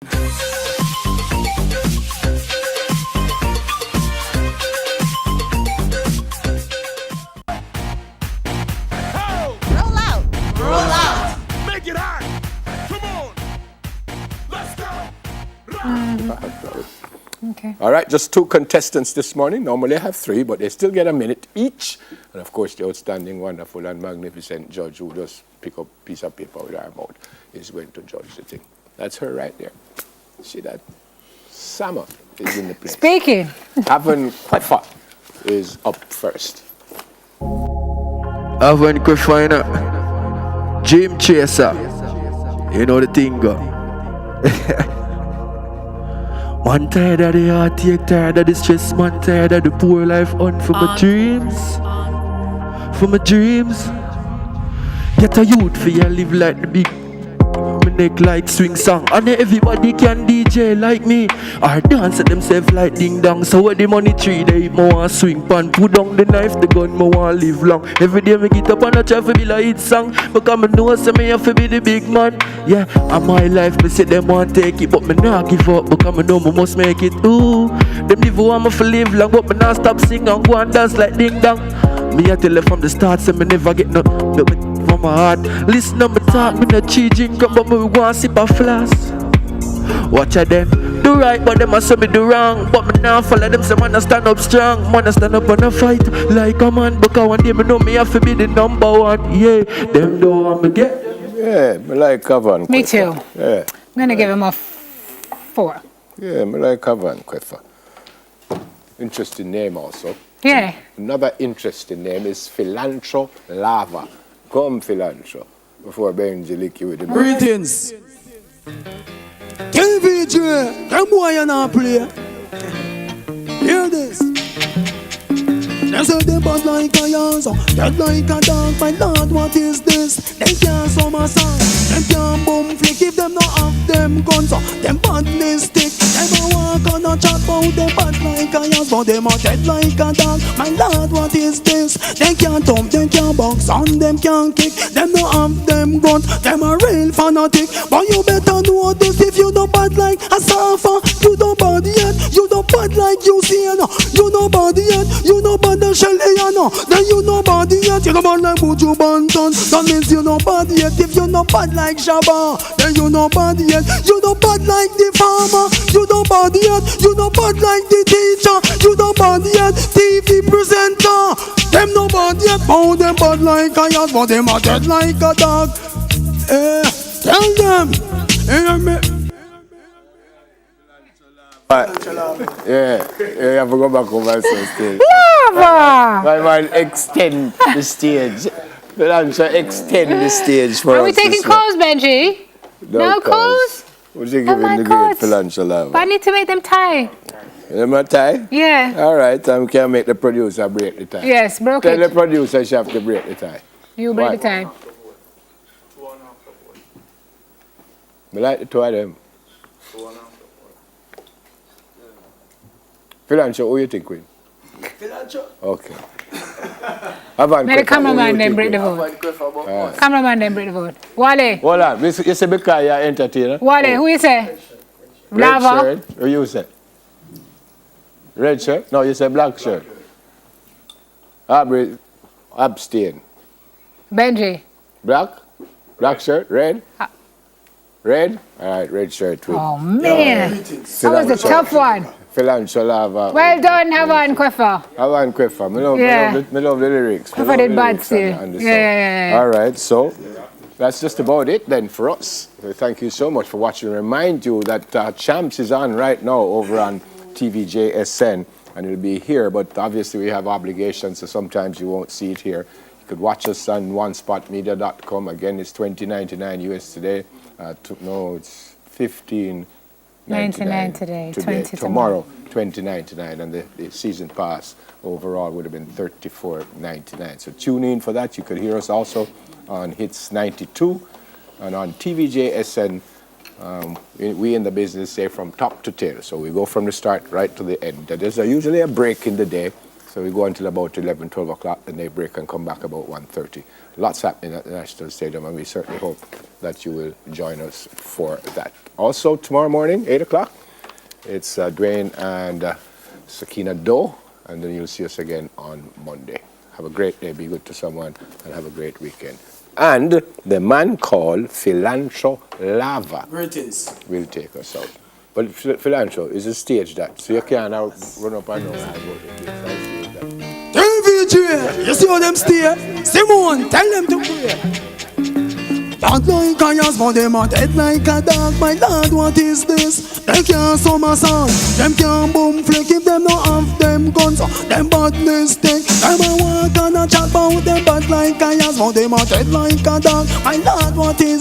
Make it hot. Come on. Let's go. Okay. All right, just 2 contestants this morning. Normally I have 3, but they still get a minute each. And of course, the outstanding, wonderful, and magnificent judge who just pick up a piece of paper with her mouth is going to judge the thing. That's her right there. See that? Sama is in the place. Speaking. Haven Kwefa is up first. Haven Kwefa, Dream Chaser. You know the thing, go. Man tired of the heartache, tired of the stress, man tired of the poor life on for my dreams. For my dreams. Get a youth for you live like the big. My neck like swing song. And everybody can DJ like me. Or dance at themselves like ding dong. So where the money tree they more want swing pan. Put down the knife, the gun more want live long. Every day me get up and I try to be like hit song. Because I know so me have to be the big man. Yeah, and my life me say them want take it. But me not give up because I know me must make it. Ooh, them never want me to live long. But me not stop sing and go and dance like ding dong. Me I tell you from the start, say me never get no from my heart. Listen to me talk, me no cheat drink up, but me want sip a flask. Watch out them, do right, but them a say me do wrong. But me now follow them, say man a stand up strong. Man a stand up and a fight like a man. Because one day me know me have to be the number 1. Yeah, them don't want me get. Yeah, me like Haven Kwefa. Me too. Yeah. I'm going to give him a 4. Yeah, me like Haven Kwefa. Interesting name also. Yeah. Another interesting name is Philantro Lava. Come, Philantro, before Benji lick you with the Greetings. TVJ, them boy you not play. Hear this. They say they bad like a yanzo, dead like a dog. My lord, what is this? They can't sum a song. Them can't boom flick if them not have them guns. Them badness stick. Them a walk on a chat about them bad like a yanzo, but them a dead like a dog. My lord, what is this? They can't thump, they can't box, and them can't kick. Them not have them guns. Them a real fanatic. But you better know this if you don't bad like a surfer. You don't bad yet. You don't bad like you see. You know bad yet. You know bad the shell then you know bad yet. You know bad like Buju Banton. That means you know bad yet. If you know bad like Shabba, then you know bad yet. You know bad like the farmer. You know bad yet. You know bad like the teacher. You know bad yet. TV presenter. Them no bad yet. Oh, them bad like a yacht, but them are dead like a dog. Tell them. Hear me. Yeah, you have to go back over some stage. Lava! My man, extend the stage. Philantro, extend the stage for us. Are we taking calls, Benji? No calls? Would you Oh give my him the God. great Philantro Lava? But I need to make them tie. Am I tie? Yeah. All right, we can make the producer break the tie. Yes, broke Tell the it. producer she have to break the tie. You break Why? the time. I like the 2 of them. Philantro, who you think win? Philantro. Okay. Haven May the Kwefa, cameraman who you then think break the win? vote. Cameraman then break the vote. Wale. Hold on, you say because you're entertainer? Wale, who you say? Red Lava. shirt, who you say? Red shirt? No, you say black shirt. Abstain. Benji. Black? Black shirt? Red? Red? All right, red shirt. Win. Oh, man. That was a tough one. Philantro Lava. Well done, Haven Kwefa. Haven Kwefa. Me love the lyrics. Me Kwefa love did the bad lyrics still. and the Yeah, song. yeah. All right, so that's just about it then for us. So thank you so much for watching. Remind you that Champs is on right now over on TVJ SN, and it'll be here, but obviously we have obligations, so sometimes you won't see it here. You could watch us on onespotmedia.com. Again, it's $20.99 US today. No, it's $15.99 today, 20 tomorrow. $20.99, and the season pass overall would have been $34.99. So tune in for that. You could hear us also on Hits 92 and on TVJ SN. We in the business say from top to tail. So we go from the start right to the end. There's usually a break in the day. So we go until about 11, 12 o'clock, then they break and come back about 1:30. Lots happening at the National Stadium, and we certainly hope that you will join us for that. Also, tomorrow morning, 8 o'clock, it's Dwayne and Sakina Doe, and then you'll see us again on Monday. Have a great day, be good to someone, and have a great weekend. And the man called Philanthro Lava will take us out. But Philanthro is a stage that, so you can't run up and down and go to the TVJ, you see how them stay? Simone, tell them to pray. Bad like a yas, but them a dead like a dog. My lord, what is this? They can't somersault, them can't boom flick if them no have them guns. Them badness take, them a walk and a chat about them bad like a yas, but them a dead like a dog. My lord, what is